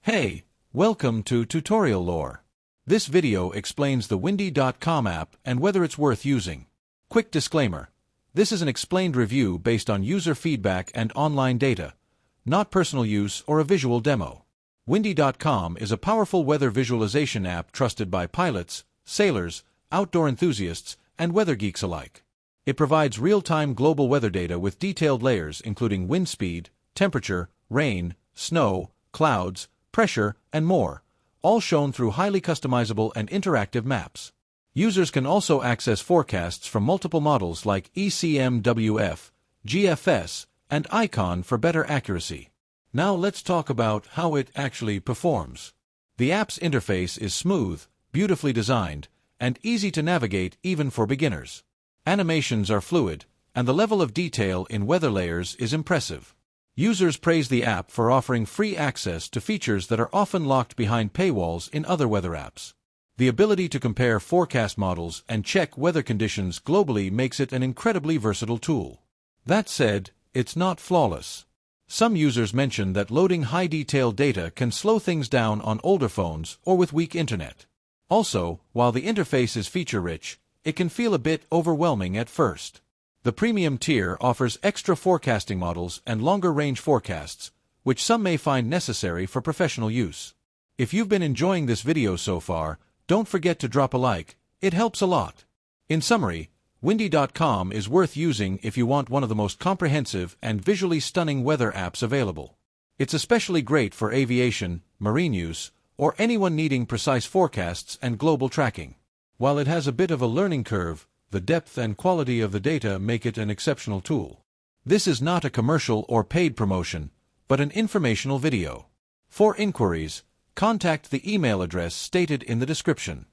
Hey, welcome to Tutorial Lore. This video explains the windy.com app and whether it's worth using. Quick disclaimer. This is an explained review based on user feedback and online data, not personal use or a visual demo. Windy.com is a powerful weather visualization app trusted by pilots, sailors, outdoor enthusiasts, and weather geeks alike. It provides real-time global weather data with detailed layers including wind speed, temperature, rain, snow, clouds, pressure, and more, all shown through highly customizable and interactive maps. Users can also access forecasts from multiple models like ECMWF, GFS, and Icon for better accuracy. Now let's talk about how it actually performs. The app's interface is smooth, beautifully designed, and easy to navigate even for beginners. Animations are fluid, and the level of detail in weather layers is impressive. Users praise the app for offering free access to features that are often locked behind paywalls in other weather apps. The ability to compare forecast models and check weather conditions globally makes it an incredibly versatile tool. That said, it's not flawless. Some users mention that loading high-detail data can slow things down on older phones or with weak internet. Also, while the interface is feature-rich, it can feel a bit overwhelming at first. The premium tier offers extra forecasting models and longer-range forecasts, which some may find necessary for professional use. If you've been enjoying this video so far, don't forget to drop a like, it helps a lot. In summary, windy.com is worth using if you want one of the most comprehensive and visually stunning weather apps available. It's especially great for aviation, marine use, or anyone needing precise forecasts and global tracking. While it has a bit of a learning curve, the depth and quality of the data make it an exceptional tool. This is not a commercial or paid promotion, but an informational video. For inquiries, contact the email address stated in the description.